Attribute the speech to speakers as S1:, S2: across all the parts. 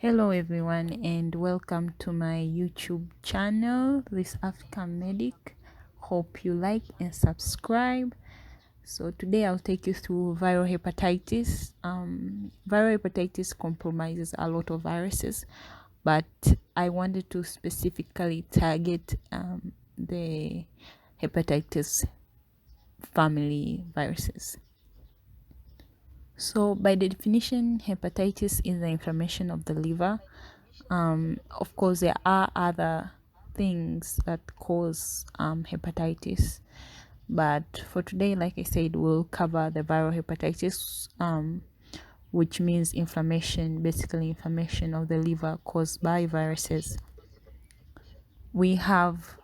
S1: Hello everyone and welcome to my YouTube channel, This African Medic. Hope you like and subscribe. So today I'll take you through viral hepatitis. Viral hepatitis compromises a lot of viruses, but I wanted to specifically target the hepatitis family viruses. So by definition, hepatitis is the inflammation of the liver. Of course, there are other things that cause hepatitis, but for today, like I said, we'll cover the viral hepatitis, which means inflammation, basically inflammation of the liver caused by viruses. We have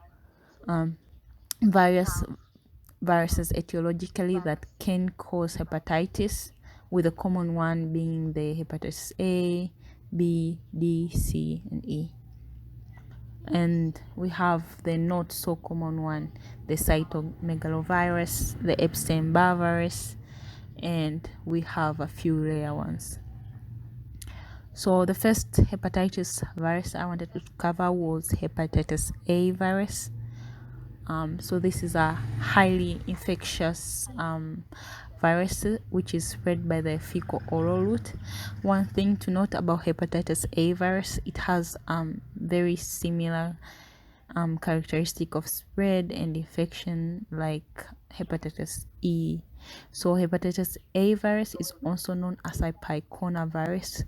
S1: various viruses etiologically that can cause hepatitis, with the common one being the hepatitis A, B, D, C, and E. And we have the not so common one, the cytomegalovirus, the Epstein-Barr virus, and we have a few rare ones. So the first hepatitis virus I wanted to cover was hepatitis A virus. So this is a highly infectious virus which is spread by the fecal oral route. One thing to note about hepatitis A virus, it has very similar characteristic of spread and infection like hepatitis E. So hepatitis A virus is also known as a picornavirus.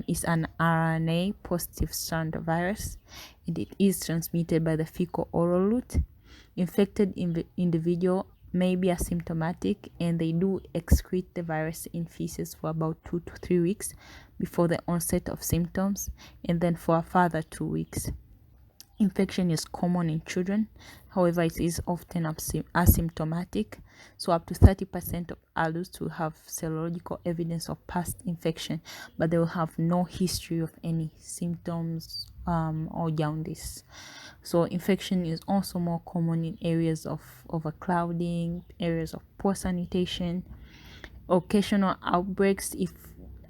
S1: Is an RNA positive strand virus, and it is transmitted by the fecal oral route. Infected individual may be asymptomatic, and they do excrete the virus in feces for about 2 to 3 weeks before the onset of symptoms, and then for a further 2 weeks. Infection is common in children, however, it is often asymptomatic. So up to 30% of adults will have serological evidence of past infection, but they will have no history of any symptoms or jaundice. So infection is also more common in areas of overcrowding, areas of poor sanitation. Occasional outbreaks, if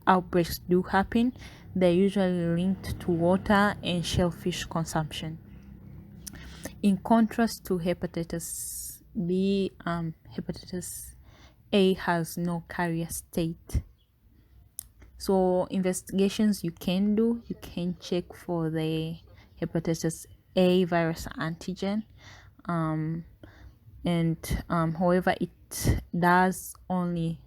S1: outbreaks do happen, they're usually linked to water and shellfish consumption. In contrast to hepatitis B, hepatitis A has no carrier state. So investigations you can do, you can check for the hepatitis A virus antigen, however it does only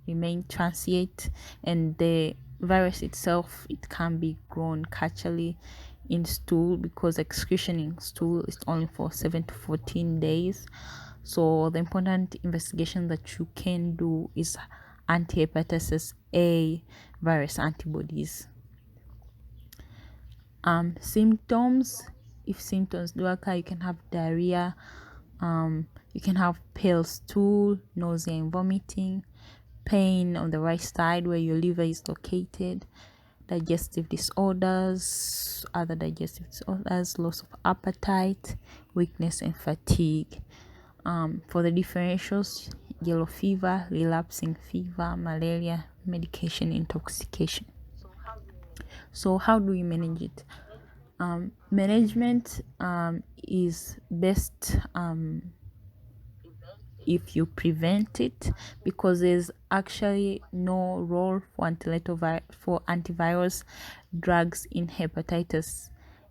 S1: remain transient, and the virus itself, it can be grown culturally in stool, because excretion in stool is only for 7 to 14 days. So the important investigation that you can do is anti-hepatitis A virus antibodies. Symptoms, if symptoms do occur, you can have diarrhea, you can have pale stool, nausea and vomiting, pain on the right side where your liver is located, digestive disorders, other digestive disorders, loss of appetite, weakness and fatigue. For the differentials, yellow fever, relapsing fever, malaria, medication intoxication. So how do we manage it? Management is best if you prevent it, because there's actually no role for antivirus drugs in hepatitis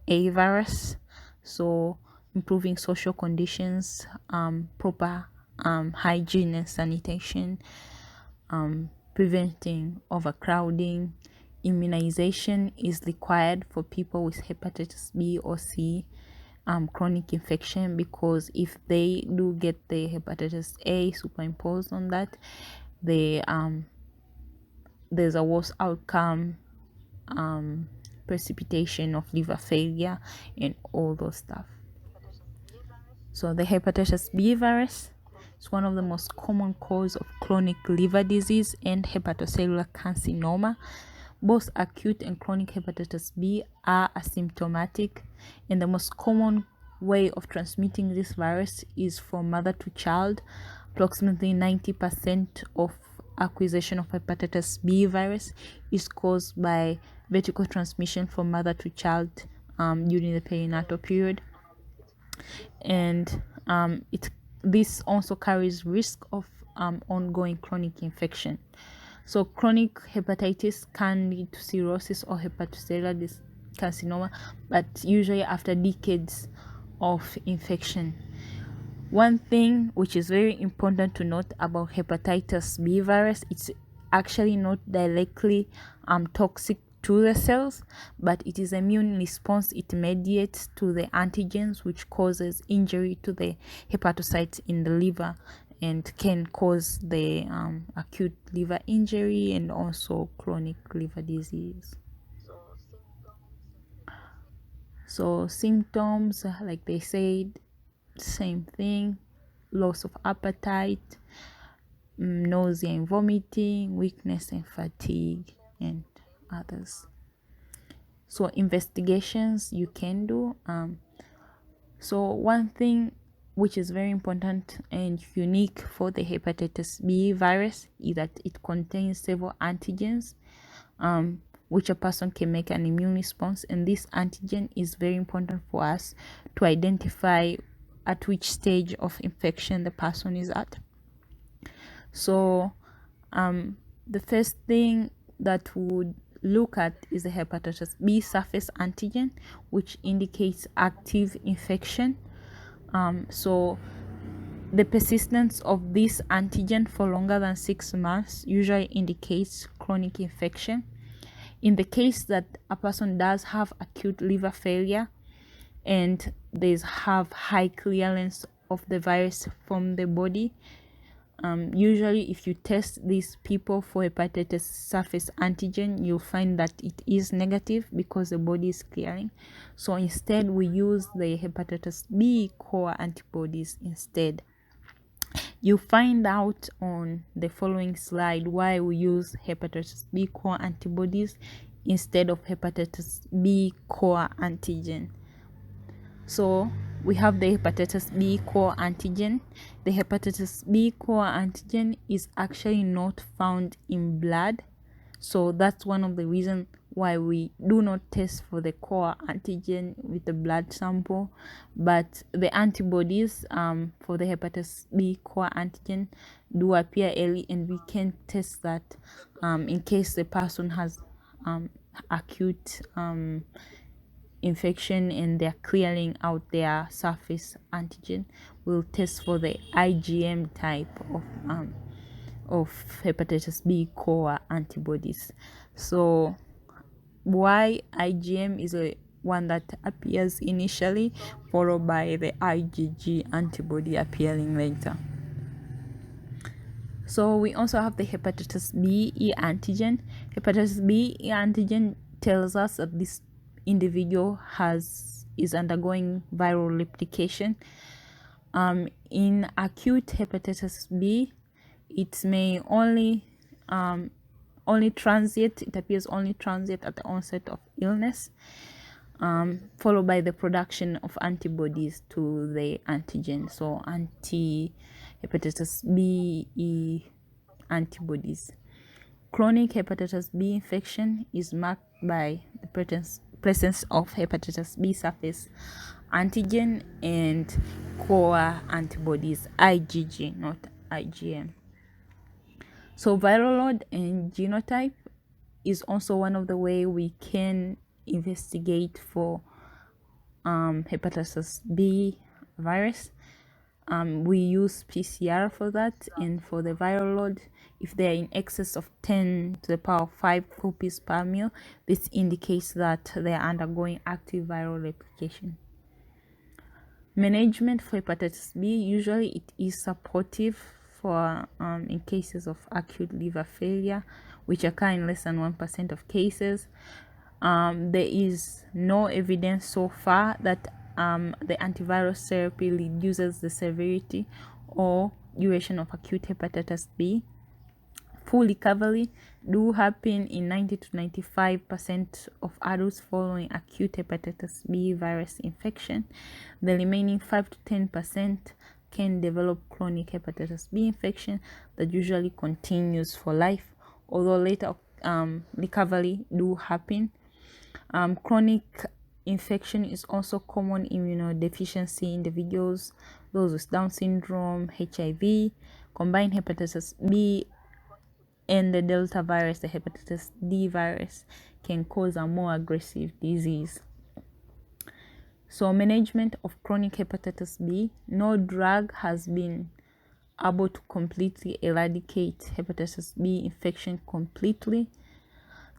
S1: A virus. So improving social conditions, proper hygiene and sanitation, preventing overcrowding, immunization is required for people with hepatitis B or C, chronic infection, because if they do get the hepatitis A superimposed on that, there's a worse outcome, precipitation of liver failure and all those stuff. So the hepatitis B virus is one of the most common cause of chronic liver disease and hepatocellular carcinoma. Both acute and chronic hepatitis B are asymptomatic, and the most common way of transmitting this virus is from mother to child. Approximately 90% of acquisition of hepatitis B virus is caused by vertical transmission from mother to child during the perinatal period, and this also carries risk of ongoing chronic infection. So chronic hepatitis can lead to cirrhosis or hepatocellular carcinoma, but usually after decades of infection. One thing which is very important to note about hepatitis B virus, it's actually not directly toxic to the cells, but it is immune response. It mediates to the antigens, which causes injury to the hepatocytes in the liver and can cause the acute liver injury and also chronic liver disease. So symptoms, like they said, same thing: loss of appetite, nausea and vomiting, weakness and fatigue, and others. So investigations you can do. So one thing which is very important and unique for the hepatitis B virus is that it contains several antigens, which a person can make an immune response, and this antigen is very important for us to identify at which stage of infection the person is at. So the first thing that we would look at is the hepatitis B surface antigen, which indicates active infection. So the persistence of this antigen for longer than 6 months usually indicates chronic infection. In the case that a person does have acute liver failure and they have high clearance of the virus from the body, usually if you test these people for hepatitis surface antigen, you'll find that it is negative because the body is clearing. So instead we use the hepatitis B core antibodies instead. You find out on the following slide why we use hepatitis B core antibodies instead of hepatitis B core antigen. So we have the hepatitis B core antigen. The hepatitis B core antigen is actually not found in blood. So that's one of the reasons why we do not test for the core antigen with the blood sample. But the antibodies for the hepatitis B core antigen do appear early, and we can test that in case the person has acute infection and they're clearing out their surface antigen. We'll test for the IgM type of hepatitis B core antibodies. So why IgM is a one that appears initially, followed by the IgG antibody appearing later. So we also have the hepatitis B E antigen. Hepatitis B E antigen tells us that this individual is undergoing viral replication. In acute hepatitis B, it may only transient. It appears only transient at the onset of illness, followed by the production of antibodies to the antigen. So anti-hepatitis B E antibodies. Chronic hepatitis B infection is marked by the presence of hepatitis B surface antigen and core antibodies, IgG, not IgM. So viral load and genotype is also one of the way we can investigate for hepatitis B virus. We use PCR for that, and for the viral load, if they are in excess of 10 to the power of 5 copies per mil, this indicates that they are undergoing active viral replication. Management for hepatitis B, usually it is supportive for in cases of acute liver failure, which occur in less than 1% of cases. There is no evidence so far that the antiviral therapy reduces the severity or duration of acute hepatitis B. Full recovery do happen in 90 to 95% of adults following acute hepatitis B virus infection. The remaining 5 to 10% can develop chronic hepatitis B infection that usually continues for life, although later recovery do happen. Chronic infection is also common in immunodeficiency individuals, those with Down syndrome, HIV, combined hepatitis B, and the Delta virus, the hepatitis D virus, can cause a more aggressive disease. So management of chronic hepatitis B, no drug has been able to completely eradicate hepatitis B infection completely.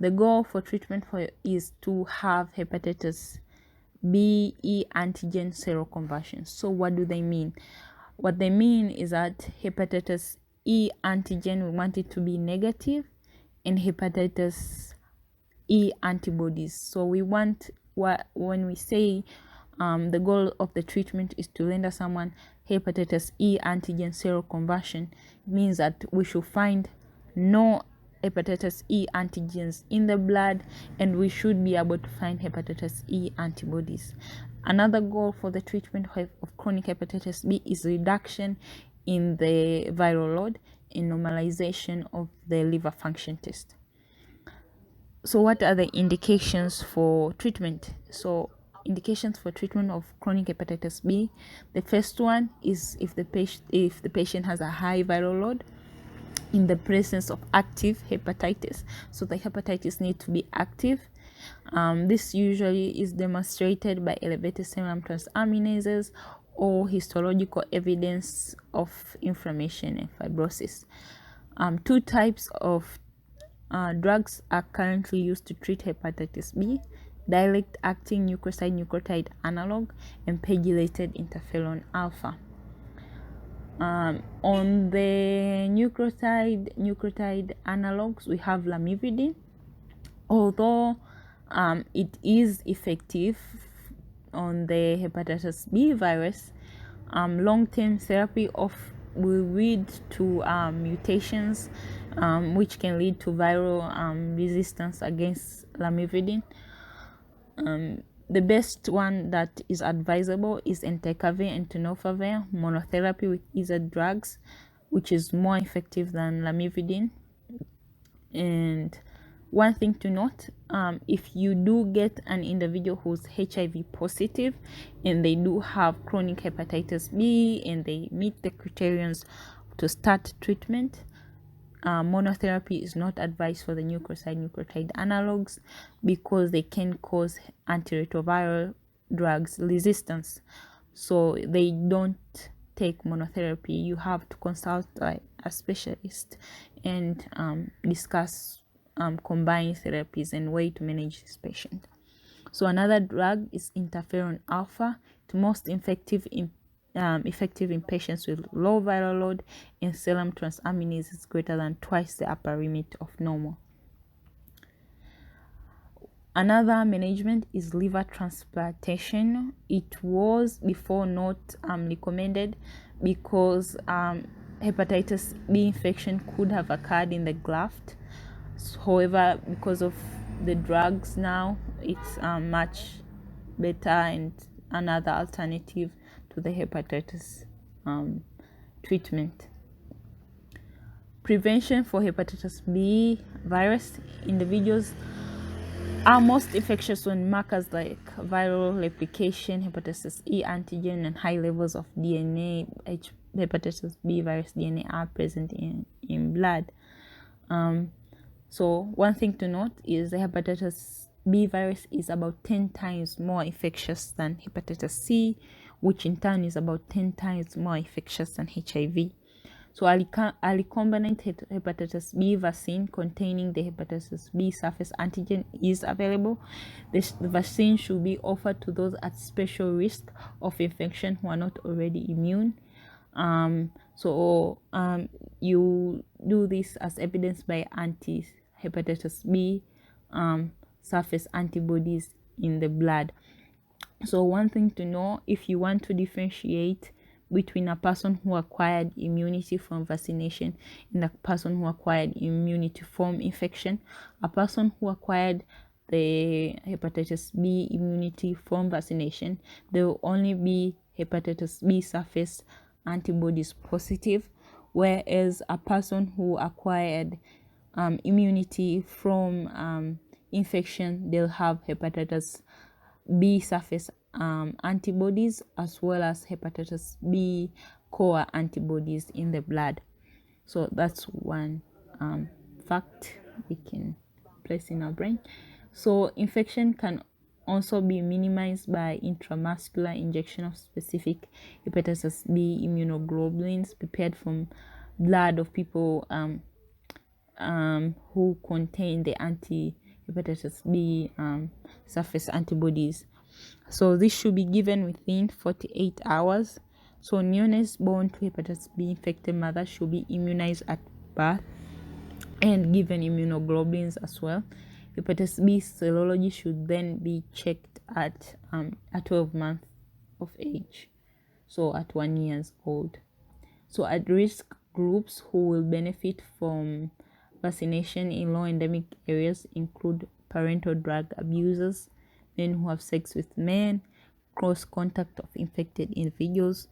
S1: The goal for treatment is to have hepatitis B E antigen seroconversion. So what do they mean? What they mean is that hepatitis E antigen, we want it to be negative, and hepatitis E antibodies. So we want, when we say the goal of the treatment is to render someone hepatitis E antigen seroconversion, it means that we should find no hepatitis E antigens in the blood, and we should be able to find hepatitis E antibodies. Another goal for the treatment of chronic hepatitis B is reduction in the viral load and normalization of the liver function test. So what are the indications for treatment? So indications for treatment of chronic hepatitis B, the first one is if the patient has a high viral load in the presence of active hepatitis. So the hepatitis need to be active. This usually is demonstrated by elevated serum transaminases or histological evidence of inflammation and fibrosis. Two types of drugs are currently used to treat hepatitis B: direct acting nucleoside-nucleotide analog and pegylated interferon alpha. On the nucleoside analogs, we have lamivudine. Although it is effective on the hepatitis B virus, long-term therapy will lead to mutations, which can lead to viral resistance against lamivudine. The best one that is advisable is entecavir and tenofovir monotherapy with either drugs, which is more effective than lamivudine. And one thing to note, if you do get an individual who's HIV positive and they do have chronic hepatitis B and they meet the criterions to start treatment, monotherapy is not advised for the nucleoside-nucleotide analogs because they can cause antiretroviral drugs resistance. So they don't take monotherapy. You have to consult a specialist and discuss combined therapies and way to manage this patient. So another drug is interferon alpha, the most effective in patients with low viral load and serum transaminase is greater than twice the upper limit of normal. Another management is liver transplantation. It was before not recommended because hepatitis B infection could have occurred in the graft. However, because of the drugs now, it's much better and another alternative to the hepatitis treatment. Prevention for hepatitis B virus, individuals are most infectious when markers like viral replication, hepatitis E antigen, and high levels of DNA, hepatitis B virus DNA are present in blood. So one thing to note is the hepatitis B virus is about 10 times more infectious than hepatitis C, which in turn is about 10 times more infectious than HIV. So a recombinant hepatitis B vaccine containing the hepatitis B surface antigen is available. The vaccine should be offered to those at special risk of infection who are not already immune. You do this as evidenced by anti-hepatitis B surface antibodies in the blood. So one thing to know, if you want to differentiate between a person who acquired immunity from vaccination and a person who acquired immunity from infection, a person who acquired the hepatitis B immunity from vaccination, there will only be hepatitis B surface antibodies positive, whereas a person who acquired immunity from infection, they'll have hepatitis B surface antibodies as well as hepatitis B core antibodies in the blood. So that's one fact we can place in our brain. So infection can also be minimized by intramuscular injection of specific hepatitis B immunoglobulins prepared from blood of people who contain the anti-hepatitis B surface antibodies. So this should be given within 48 hours. So neonates born to hepatitis B infected mothers should be immunized at birth and given immunoglobulins as well. Hepatitis B serology should then be checked at 12 months of age, so at 1 year old. So at risk groups who will benefit from vaccination in low endemic areas include parental drug abusers, men who have sex with men, close contact of infected individuals,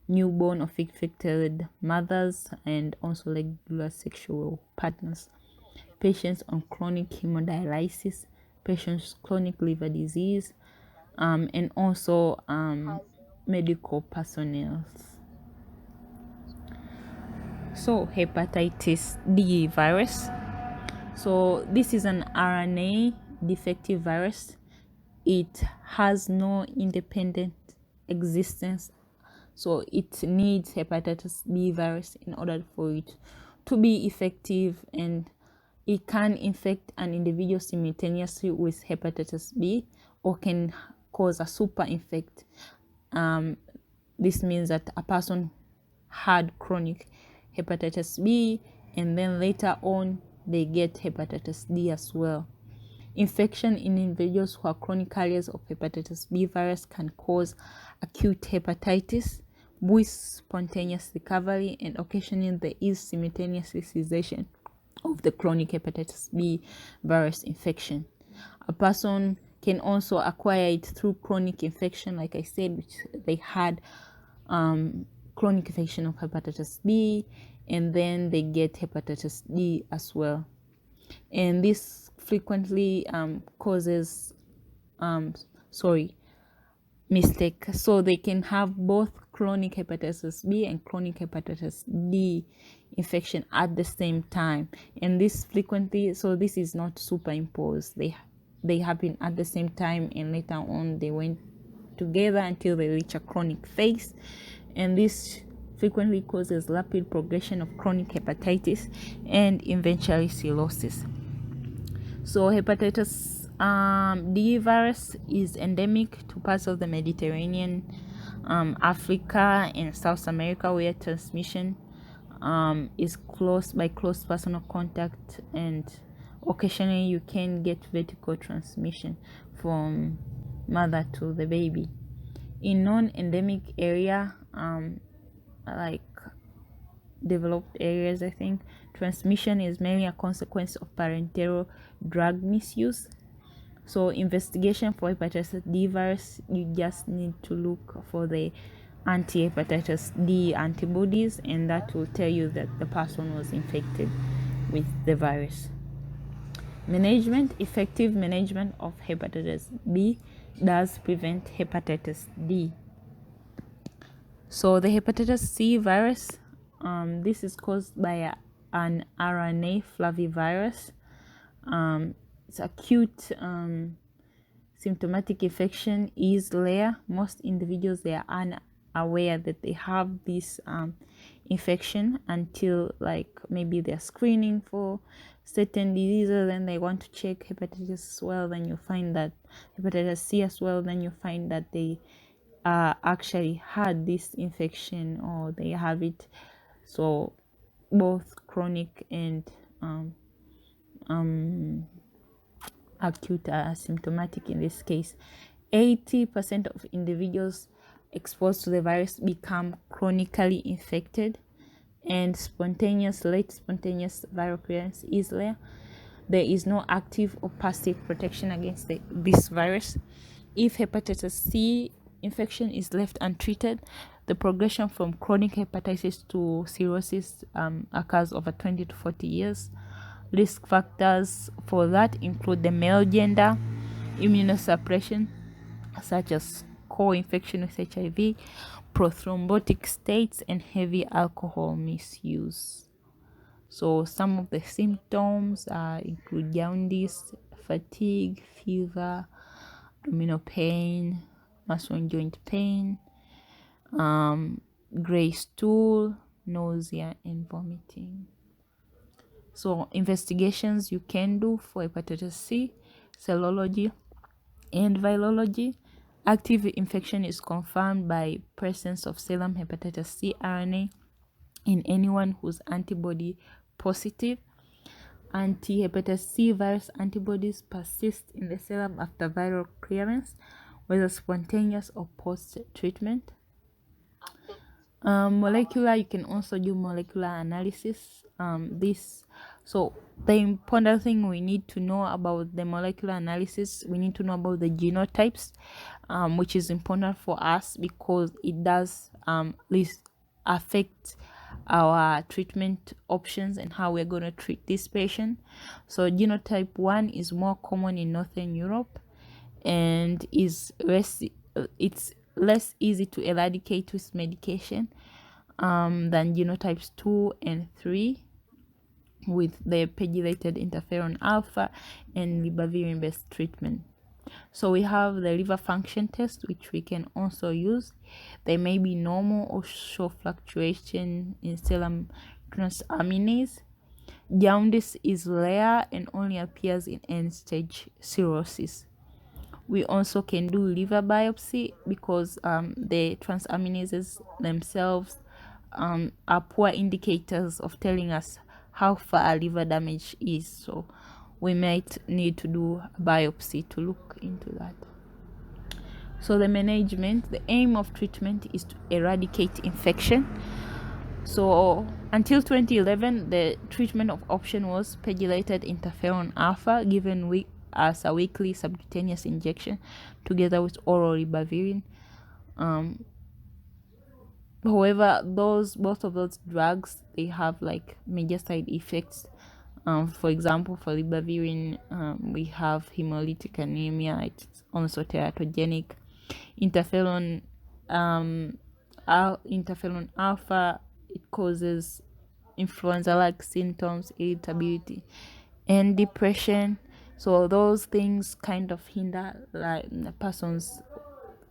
S1: newborn of infected mothers, and also regular sexual partners, patients on chronic hemodialysis, patients with chronic liver disease, and also medical personnel. So hepatitis D virus. So this is an RNA defective virus. It has no independent existence. So it needs hepatitis B virus in order for it to be effective, and it can infect an individual simultaneously with hepatitis B or can cause a super infect. This means that a person had chronic hepatitis B and then later on they get hepatitis D as well. Infection in individuals who are chronic carriers of hepatitis B virus can cause acute hepatitis with spontaneous recovery, and occasionally there is simultaneous cessation of the chronic hepatitis B virus infection. A person can also acquire it through chronic infection, like I said, which they had chronic infection of hepatitis B, and then they get hepatitis D as well. And this frequently causes mistake. So they can have both chronic hepatitis B and chronic hepatitis D infection at the same time, and this frequently, so this is not superimposed, they happen at the same time, and later on they went together until they reach a chronic phase, and this frequently causes rapid progression of chronic hepatitis and eventually cirrhosis. So hepatitis D virus is endemic to parts of the Mediterranean, Africa, and South America, where transmission is close personal contact, and occasionally you can get vertical transmission from mother to the baby. In non-endemic area, like developed areas, I think, transmission is mainly a consequence of parenteral drug misuse. So investigation for hepatitis D virus, you just need to look for the anti-hepatitis D antibodies, and that will tell you that the person was infected with the virus. Management. Effective management of hepatitis B does prevent hepatitis D. So the hepatitis C virus, this is caused by an RNA flavivirus. It's acute symptomatic infection is rare. Most individuals, they are unaware that they have this infection until like maybe they're screening for certain diseases, and they want to check hepatitis as well, then you find that hepatitis C as well, then you find that they actually had this infection or they have it. So both chronic and acute are symptomatic in this case. 80% of individuals exposed to the virus become chronically infected, and late spontaneous viral clearance is rare. There is no active or passive protection against this virus. If hepatitis C infection is left untreated, The progression from chronic hepatitis to cirrhosis occurs over 20 to 40 years. Risk factors for that include the male gender, immunosuppression, such as co-infection with HIV, prothrombotic states, and heavy alcohol misuse. So some of the symptoms include jaundice, fatigue, fever, abdominal pain, muscle and joint pain, gray stool, nausea, and vomiting. So investigations you can do for hepatitis C: serology and virology. Active infection is confirmed by presence of serum hepatitis C RNA in anyone who's antibody positive. Anti-hepatitis C virus antibodies persist in the serum after viral clearance, whether spontaneous or post-treatment. Molecular, you can also do molecular analysis. So the important thing we need to know about the molecular analysis, we need to know about the genotypes, which is important for us because it does affect our treatment options and how we're going to treat this patient. So genotype 1 is more common in Northern Europe and it's less easy to eradicate with medication than genotypes 2 and 3 with the pegylated interferon alpha and ribavirin based treatment. So we have the liver function test, which we can also use. They may be normal or show fluctuation in serum transaminase. Jaundice is rare and only appears in end-stage cirrhosis. We also can do liver biopsy because the transaminases themselves are poor indicators of telling us how far liver damage is. So we might need to do a biopsy to look into that. So the management, the aim of treatment is to eradicate infection. So until 2011, the treatment of option was pegylated interferon alpha given as a weekly subcutaneous injection together with oral ribavirin. However, both of those drugs, they have like major side effects. For example, for ribavirin, we have hemolytic anemia. It's also teratogenic. Interferon alpha, it causes influenza-like symptoms, irritability, and depression. So those things kind of hinder like the person's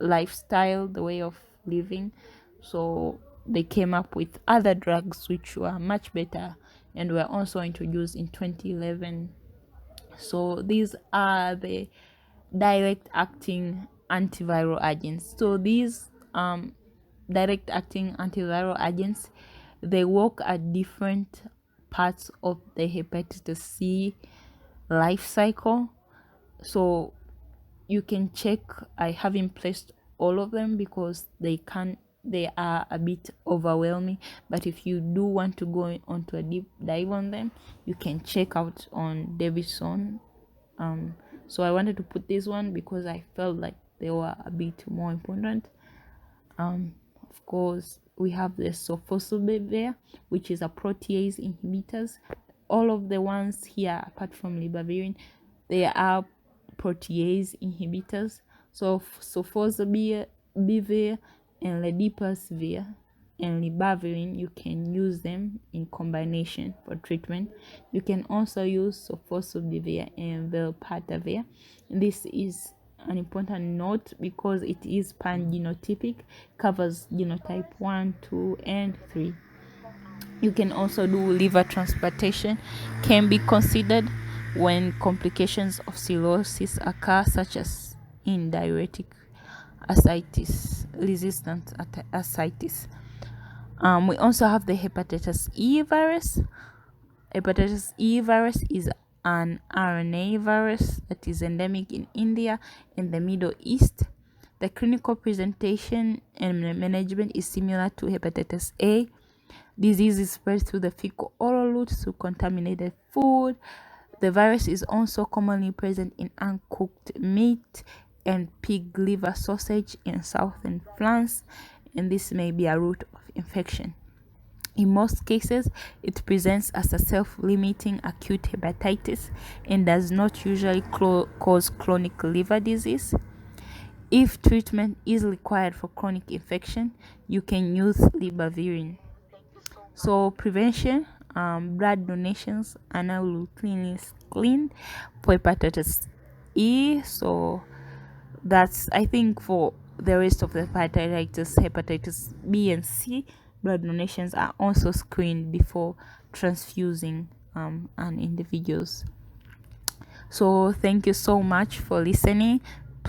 S1: lifestyle, the way of living. So they came up with other drugs which were much better and were also introduced in 2011. So these are the direct acting antiviral agents. So these direct acting antiviral agents, they work at different parts of the hepatitis C life cycle. So you can check. I haven't placed all of them because they are a bit overwhelming, but if you do want to go onto a deep dive on them, you can check out on Davidson. So I wanted to put this one because I felt like they were a bit more important. Of course, we have the sofosbuvir, which is a protease inhibitors. All of the ones here, apart from ribavirin, they are protease inhibitors. So sofosbuvir and ledipasvir and ribavirin, you can use them in combination for treatment. You can also use sofosbuvir and velpatasvir. This is an important note because it is pan-genotypic, covers genotype 1, 2, and 3. You can also do liver transplantation, can be considered when complications of cirrhosis occur, such as in diuretic ascites, resistant ascites. We also have the hepatitis E virus. Hepatitis E virus is an RNA virus that is endemic in India and the Middle East. The clinical presentation and management is similar to hepatitis A. Disease is spread through the fecal oral route through contaminated food. The virus is also commonly present in uncooked meat and pig liver sausage in southern France. and this may be a route of infection. In most cases, it presents as a self-limiting acute hepatitis and does not usually cause chronic liver disease. If treatment is required for chronic infection, you can use ribavirin. So prevention, blood donations are now routinely screened for hepatitis E. So that's, I think, for the rest of the hepatitis B and C, blood donations are also screened before transfusing an individuals. So thank you so much for listening.